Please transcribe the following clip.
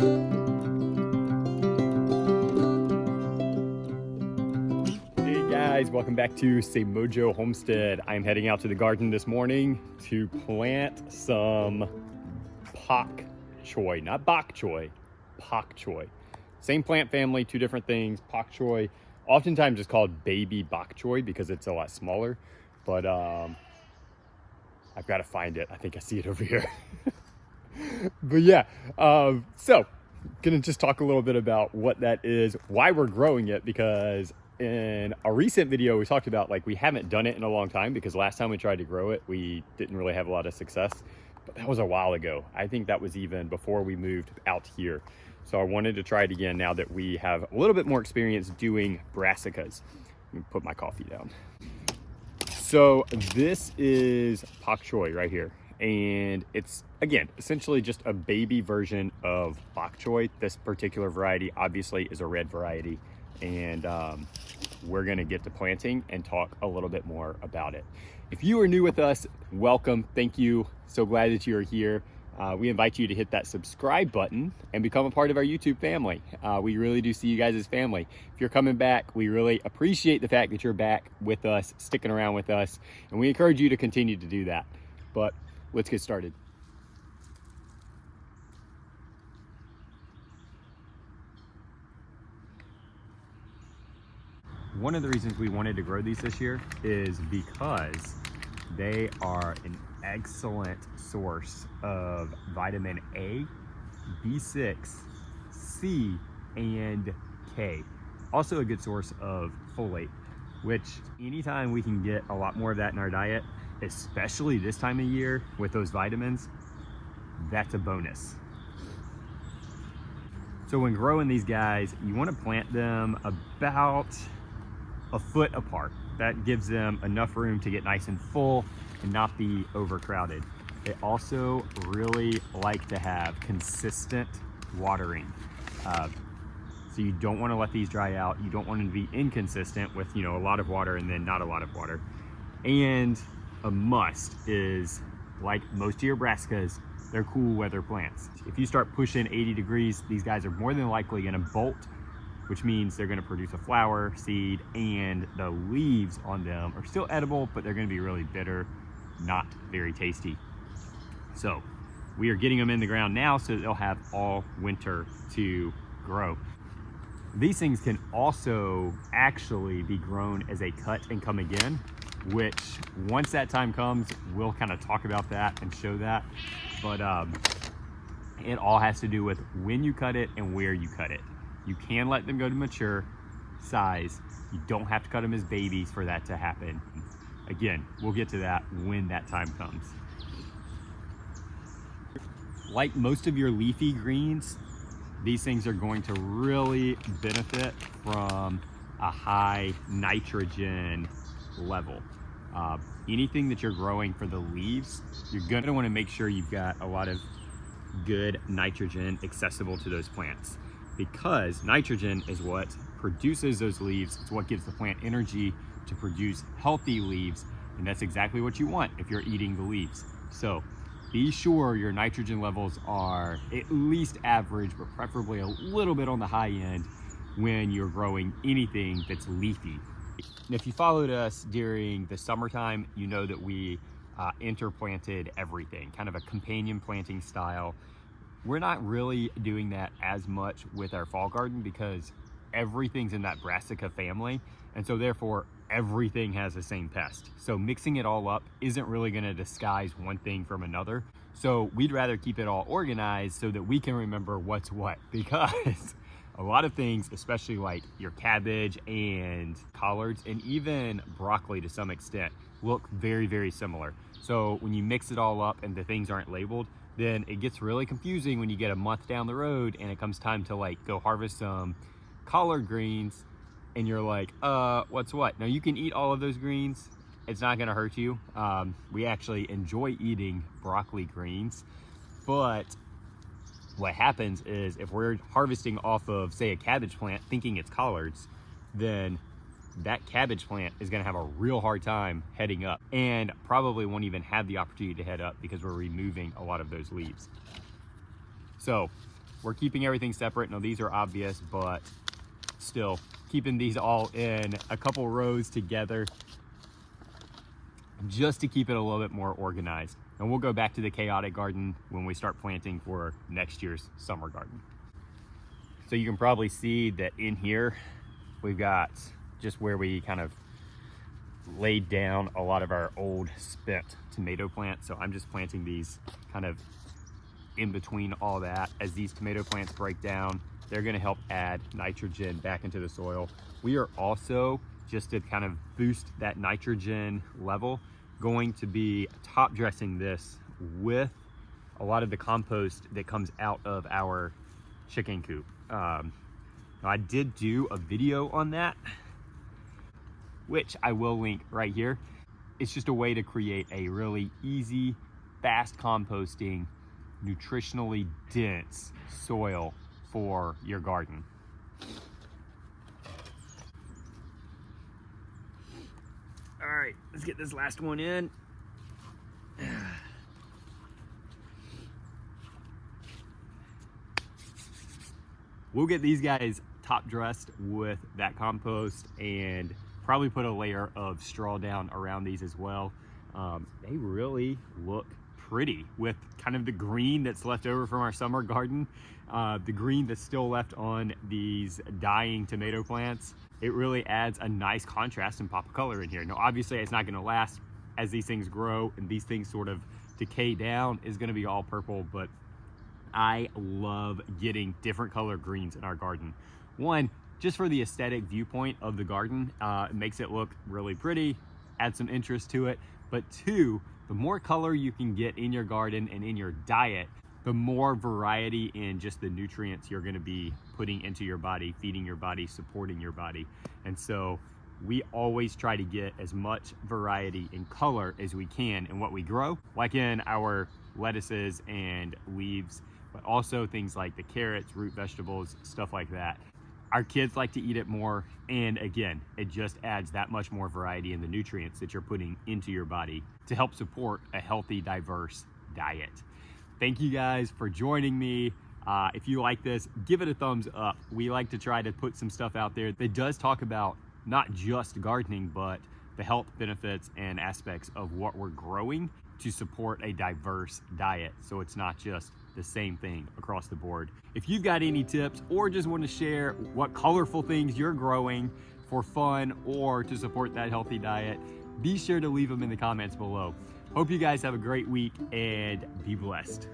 Hey guys, welcome back to Mojo Homestead. I'm heading out to the garden this morning to plant some Pak Choi, not Bok Choy, Pak Choi. Same plant family, two different things. Pak Choi, oftentimes it's called baby bok choy because it's a lot smaller, but I've got to find it. I think I see it over here. But yeah, so gonna just talk a little bit about what that is, why we're growing it, because in a recent video we talked about like we haven't done it in a long time because last time we tried to grow it we didn't really have a lot of success, but that was a while ago. I think that was even before we moved out here. So I wanted to try it again now that we have a little bit more experience doing brassicas. Let me put my coffee down. So this is Pak Choi right here. And it's, again, essentially just a baby version of bok choy. This particular variety obviously is a red variety. And we're gonna get to planting and talk a little bit more about it. If you are new with us, welcome, thank you. So glad that you are here. We invite you to hit that subscribe button and become a part of our YouTube family. We really do see you guys as family. If you're coming back, we really appreciate the fact that you're back with us, sticking around with us, and we encourage you to continue to do that. But let's get started. One of the reasons we wanted to grow these this year is because they are an excellent source of vitamin A, B6, C, and K. Also a good source of folate, which anytime we can get a lot more of that in our diet, especially this time of year with those vitamins, that's a bonus. So when growing these guys, you want to plant them about a foot apart. That gives them enough room to get nice and full and not be overcrowded. They also really like to have consistent watering. So you don't want to let these dry out. You don't want them to be inconsistent with, a lot of water and then not a lot of water. And a must is, like most of your brassicas, they're cool weather plants. If you start pushing 80 degrees, these guys are more than likely gonna bolt, which means they're gonna produce a flower, seed, and the leaves on them are still edible, but they're gonna be really bitter, not very tasty. So we are getting them in the ground now so that they'll have all winter to grow. These things can also actually be grown as a cut and come again, which once that time comes, we'll kind of talk about that and show that. But it all has to do with when you cut it and where you cut it. You can let them go to mature size. You don't have to cut them as babies for that to happen. Again, we'll get to that when that time comes. Like most of your leafy greens, these things are going to really benefit from a high nitrogen level. Anything that you're growing for the leaves, you're gonna wanna make sure you've got a lot of good nitrogen accessible to those plants, because nitrogen is what produces those leaves. It's what gives the plant energy to produce healthy leaves, and that's exactly what you want if you're eating the leaves. So be sure your nitrogen levels are at least average, but preferably a little bit on the high end when you're growing anything that's leafy. And if you followed us during the summertime, you know that we interplanted everything, kind of a companion planting style. We're not really doing that as much with our fall garden because everything's in that brassica family, and so therefore everything has the same pest. So mixing it all up isn't really going to disguise one thing from another. So we'd rather keep it all organized so that we can remember what's what, because a lot of things, especially like your cabbage and collards and even broccoli to some extent, look very, very similar. So when you mix it all up and the things aren't labeled, then it gets really confusing when you get a month down the road and it comes time to like go harvest some collard greens and you're like, what's what? Now you can eat all of those greens. It's not gonna hurt you. We actually enjoy eating broccoli greens, but what happens is if we're harvesting off of, say, a cabbage plant thinking it's collards, then that cabbage plant is going to have a real hard time heading up and probably won't even have the opportunity to head up because we're removing a lot of those leaves. So we're keeping everything separate. Now these are obvious, but still keeping these all in a couple rows together just to keep it a little bit more organized. And we'll go back to the chaotic garden when we start planting for next year's summer garden. So you can probably see that in here, we've got just where we kind of laid down a lot of our old spent tomato plants. So I'm just planting these kind of in between all that. As these tomato plants break down, they're gonna help add nitrogen back into the soil. We are also, just to kind of boost that nitrogen level, going to be top dressing this with a lot of the compost that comes out of our chicken coop. Now I did do a video on that, which I will link right here. It's just a way to create a really easy, fast composting, nutritionally dense soil for your garden. All right, let's get this last one in. We'll get these guys top dressed with that compost and probably put a layer of straw down around these as well. They really look pretty with kind of the green that's left over from our summer garden, the green that's still left on these dying tomato plants. It really adds a nice contrast and pop of color in here. Now, obviously it's not gonna last as these things grow and these things sort of decay down, is gonna be all purple, but I love getting different color greens in our garden. One, just for the aesthetic viewpoint of the garden, it makes it look really pretty, add some interest to it. But two, the more color you can get in your garden and in your diet, the more variety in just the nutrients you're gonna be putting into your body, feeding your body, supporting your body. And so we always try to get as much variety in color as we can in what we grow, like in our lettuces and leaves, but also things like the carrots, root vegetables, stuff like that. Our kids like to eat it more, and again, it just adds that much more variety in the nutrients that you're putting into your body to help support a healthy, diverse diet. Thank you guys for joining me. If you like this, give it a thumbs up. We like to try to put some stuff out there that does talk about not just gardening, but the health benefits and aspects of what we're growing to support a diverse diet, so it's not just the same thing across the board. If you've got any tips or just want to share what colorful things you're growing for fun or to support that healthy diet, be sure to leave them in the comments below. Hope you guys have a great week and be blessed.